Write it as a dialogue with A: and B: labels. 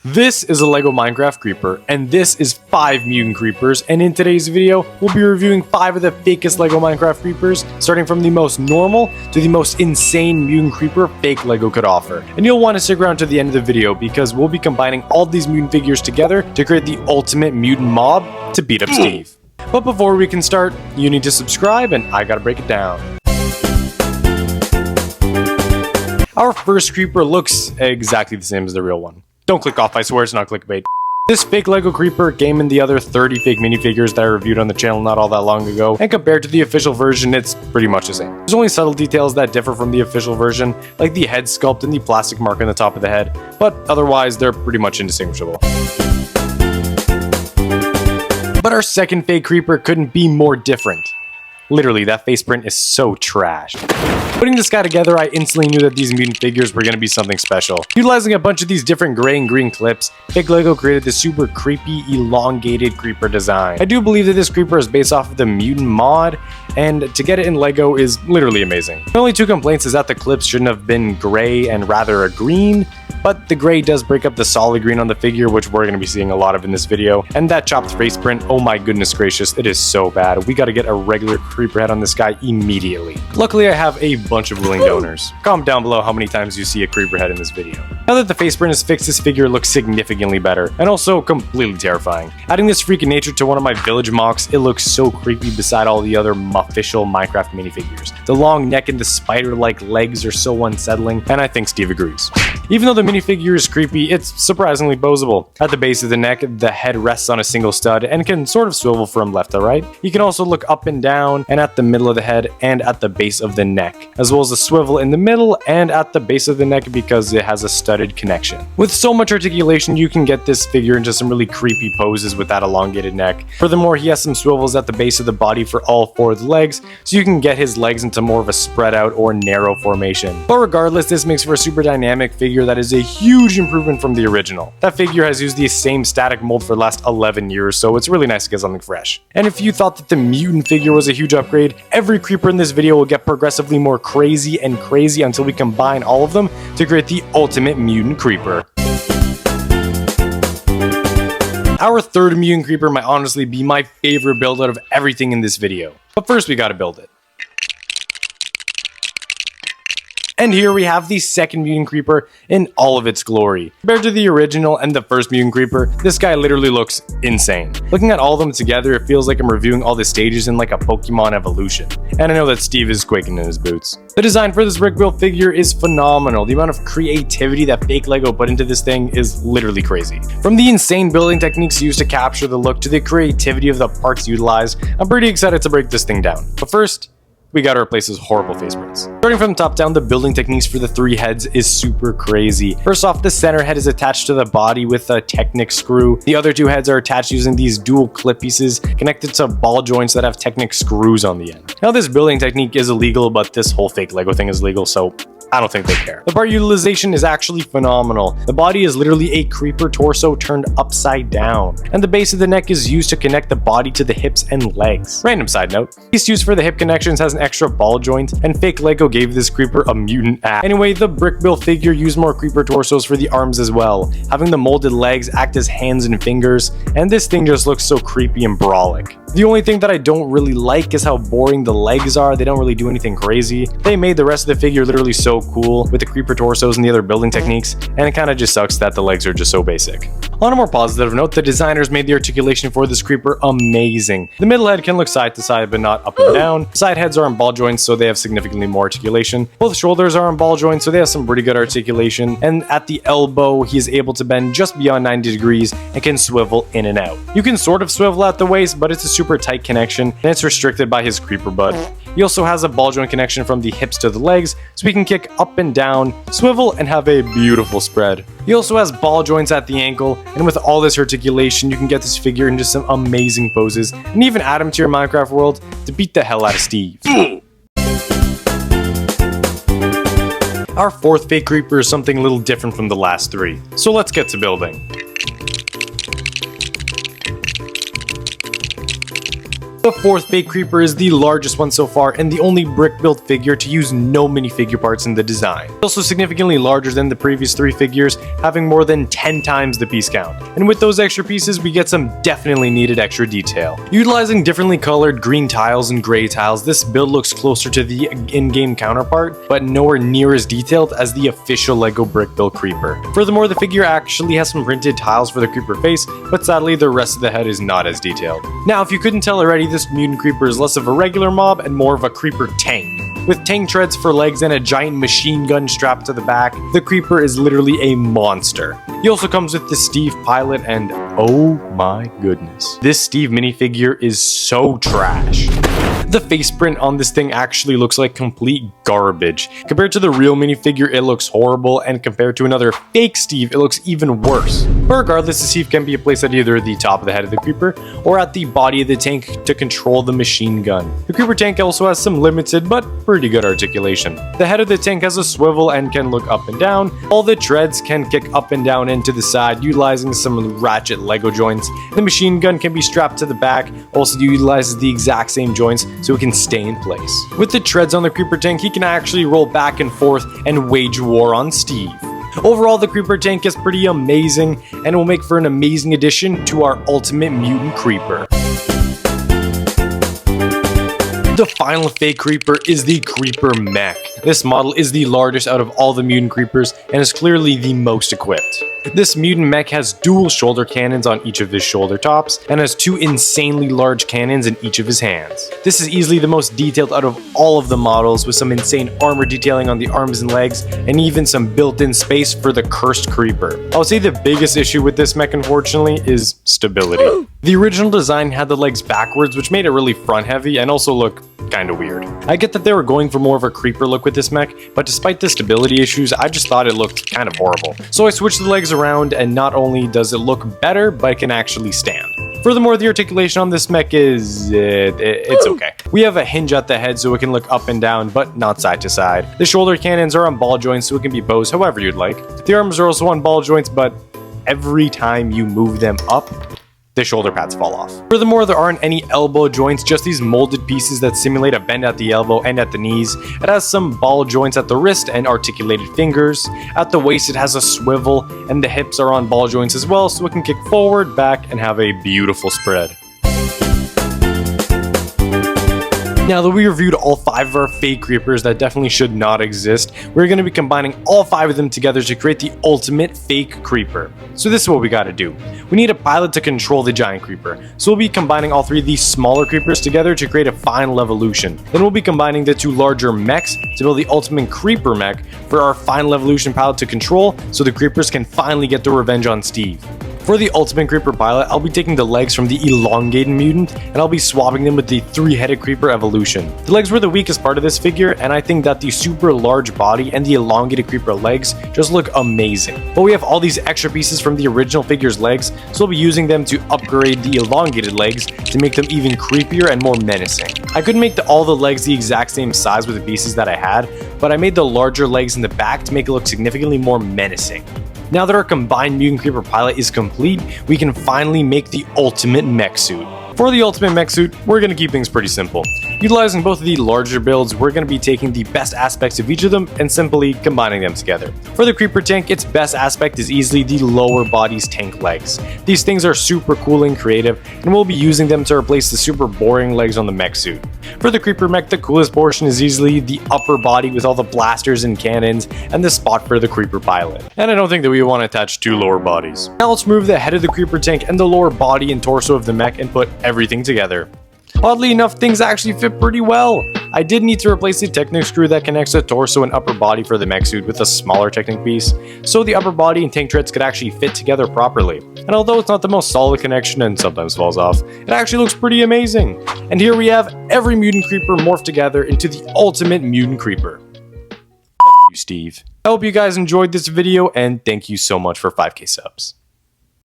A: This is a Lego Minecraft creeper, and this is 5 mutant creepers, and in today's video, we'll be reviewing 5 of the fakest Lego Minecraft creepers, starting from the most normal to the most insane mutant creeper Fakelego could offer. And you'll want to stick around to the end of the video because we'll be combining all these mutant figures together to create the ultimate mutant mob to beat up Steve. But before we can start, you need to subscribe, and I gotta break it down. Our first creeper looks exactly the same as the real one. Don't click off, I swear it's not clickbait. This fake Lego creeper came in the other 30 fake minifigures that I reviewed on the channel not all that long ago, and compared to the official version, it's pretty much the same. There's only subtle details that differ from the official version, like the head sculpt and the plastic mark on the top of the head, but otherwise they're pretty much indistinguishable. But our second fake creeper couldn't be more different. Literally, that face print is so trash. Putting this guy together, I instantly knew that these mutant figures were going to be something special. Utilizing a bunch of these different gray and green clips, Fakelego created this super creepy, elongated creeper design. I do believe that this creeper is based off of the Mutant mod, and to get it in Lego is literally amazing. The only two complaints is that the clips shouldn't have been gray and rather a green, but the gray does break up the solid green on the figure, which we're going to be seeing a lot of in this video. And that chopped face print, oh my goodness gracious, it is so bad. We got to get a regular creeper head on this guy immediately. Luckily, I have a bunch of willing donors. Comment down below how many times you see a creeper head in this video. Now that the face print is fixed, this figure looks significantly better, and also completely terrifying. Adding this freak of nature to one of my village mocks, it looks so creepy beside all the other official Minecraft minifigures. The long neck and the spider-like legs are so unsettling, and I think Steve agrees. Even though the minifigure is creepy, it's surprisingly posable. At the base of the neck, the head rests on a single stud and can sort of swivel from left to right. You can also look up and down, and at the middle of the head and at the base of the neck, as well as a swivel in the middle and at the base of the neck because it has a studded connection. With so much articulation, you can get this figure into some really creepy poses with that elongated neck. Furthermore, he has some swivels at the base of the body for all 4 of the legs, so you can get his legs into more of a spread out or narrow formation. But regardless, this makes for a super dynamic figure that is a huge improvement from the original. That figure has used the same static mold for the last 11 years, so it's really nice to get something fresh. And if you thought that the mutant figure was a huge upgrade, every creeper in this video will get progressively more crazy and crazy until we combine all of them to create the ultimate mutant creeper. Our third mutant creeper might honestly be my favorite build out of everything in this video. But first we gotta build it. And here we have the second mutant creeper in all of its glory. Compared to the original and the first mutant creeper, this guy literally looks insane. Looking at all of them together, it feels like I'm reviewing all the stages in like a Pokemon evolution. And I know that Steve is quaking in his boots. The design for this brick build figure is phenomenal. The amount of creativity that Fakelego put into this thing is literally crazy. From the insane building techniques used to capture the look to the creativity of the parts utilized, I'm pretty excited to break this thing down. But first, we gotta replace his horrible face prints. Starting from the top down, the building techniques for the 3 heads is super crazy. First off, the center head is attached to the body with a Technic screw. The other 2 heads are attached using these dual clip pieces connected to ball joints that have Technic screws on the end. Now this building technique is illegal, but this whole Fakelego thing is legal, so I don't think they care. The part utilization is actually phenomenal. The body is literally a creeper torso turned upside down, and the base of the neck is used to connect the body to the hips and legs. Random side note, the piece used for the hip connections has an extra ball joint, and Fakelego gave this creeper a mutant ass. Anyway, the brick build figure used more creeper torsos for the arms as well, having the molded legs act as hands and fingers, and this thing just looks so creepy and brawlic. The only thing that I don't really like is how boring the legs are. They don't really do anything crazy. They made the rest of the figure literally so cool with the creeper torsos and the other building techniques, and it kind of just sucks that the legs are just so basic. On a more positive note, the designers made the articulation for this creeper amazing. The middle head can look side to side but not up and down. Side heads are on ball joints, so they have significantly more articulation. Both shoulders are on ball joints, so they have some pretty good articulation. And at the elbow, he is able to bend just beyond 90 degrees and can swivel in and out. You can sort of swivel at the waist, but it's a super tight connection, and it's restricted by his creeper butt. He also has a ball joint connection from the hips to the legs, so he can kick up and down, swivel, and have a beautiful spread. He also has ball joints at the ankle, and with all this articulation, you can get this figure into some amazing poses, and even add him to your Minecraft world to beat the hell out of Steve. Our fourth fake creeper is something a little different from the last 3, so let's get to building. The The fourth fake creeper is the largest one so far and the only brick-built figure to use no minifigure parts in the design. It's also significantly larger than the previous 3 figures, having more than 10 times the piece count. And with those extra pieces, we get some definitely needed extra detail. Utilizing differently colored green tiles and gray tiles, this build looks closer to the in-game counterpart, but nowhere near as detailed as the official Lego brick-built creeper. Furthermore, the figure actually has some printed tiles for the creeper face, but sadly the rest of the head is not as detailed. Now, if you couldn't tell already, this mutant creeper is less of a regular mob and more of a creeper tank. With tank treads for legs and a giant machine gun strapped to the back, the creeper is literally a monster. He also comes with the Steve pilot and oh my goodness, this Steve minifigure is so trash. The face print on this thing actually looks like complete garbage. Compared to the real minifigure, it looks horrible, and compared to another fake Steve, it looks even worse. But regardless, the Steve can be placed at either the top of the head of the creeper or at the body of the tank to control the machine gun. The creeper tank also has some limited but pretty good articulation. The head of the tank has a swivel and can look up and down. All the treads can kick up and down and to the side, utilizing some ratchet Lego joints. The machine gun can be strapped to the back, also utilizes the exact same joints so it can stay in place. With the treads on the creeper tank, he can actually roll back and forth and wage war on Steve. Overall, the creeper tank is pretty amazing and will make for an amazing addition to our ultimate mutant creeper. The final fake creeper is the creeper mech. This model is the largest out of all the mutant creepers and is clearly the most equipped. This mutant mech has dual shoulder cannons on each of his shoulder tops and has 2 insanely large cannons in each of his hands. This is easily the most detailed out of all of the models, with some insane armor detailing on the arms and legs and even some built-in space for the cursed creeper. I would say the biggest issue with this mech, unfortunately, is stability. The original design had the legs backwards, which made it really front heavy and also look kinda weird. I get that they were going for more of a creeper look with this mech, but despite the stability issues, I just thought it looked kind of horrible. So I switched the legs around, and not only does it look better, but it can actually stand. Furthermore, the articulation on this mech is, it's okay. We have a hinge at the head so it can look up and down, but not side to side. The shoulder cannons are on ball joints so it can be posed however you'd like. The arms are also on ball joints, but every time you move them up, the shoulder pads fall off. Furthermore, there aren't any elbow joints, just these molded pieces that simulate a bend at the elbow and at the knees. It has some ball joints at the wrist and articulated fingers. At the waist, it has a swivel, and the hips are on ball joints as well, so it can kick forward, back, and have a beautiful spread. Now that we reviewed all 5 of our fake creepers that definitely should not exist, we're going to be combining all 5 of them together to create the ultimate fake creeper. So this is what we got to do. We need a pilot to control the giant creeper. So we'll be combining all 3 of these smaller creepers together to create a final evolution. Then we'll be combining the 2 larger mechs to build the ultimate creeper mech for our final evolution pilot to control, so the creepers can finally get their revenge on Steve. For the ultimate creeper pilot, I'll be taking the legs from the elongated mutant and I'll be swapping them with the 3-headed creeper evolution. The legs were the weakest part of this figure, and I think that the super large body and the elongated creeper legs just look amazing. But we have all these extra pieces from the original figure's legs, so I'll be using them to upgrade the elongated legs to make them even creepier and more menacing. I couldn't make all the legs the exact same size with the pieces that I had, but I made the larger legs in the back to make it look significantly more menacing. Now that our combined mutant creeper pilot is complete, we can finally make the ultimate mech suit. For the ultimate mech suit, we're going to keep things pretty simple. Utilizing both of the larger builds, we're going to be taking the best aspects of each of them and simply combining them together. For the creeper tank, its best aspect is easily the lower body's tank legs. These things are super cool and creative, and we'll be using them to replace the super boring legs on the mech suit. For the creeper mech, the coolest portion is easily the upper body with all the blasters and cannons and the spot for the creeper pilot. And I don't think that we want to attach 2 lower bodies. Now let's remove the head of the creeper tank and the lower body and torso of the mech and put everything together. Oddly enough, things actually fit pretty well. I did need to replace the Technic screw that connects the torso and upper body for the mech suit with a smaller Technic piece, so the upper body and tank treads could actually fit together properly. And although it's not the most solid connection and sometimes falls off, it actually looks pretty amazing. And here we have every mutant creeper morphed together into the ultimate mutant creeper. F you, Steve. I hope you guys enjoyed this video, and thank you so much for 5K subs.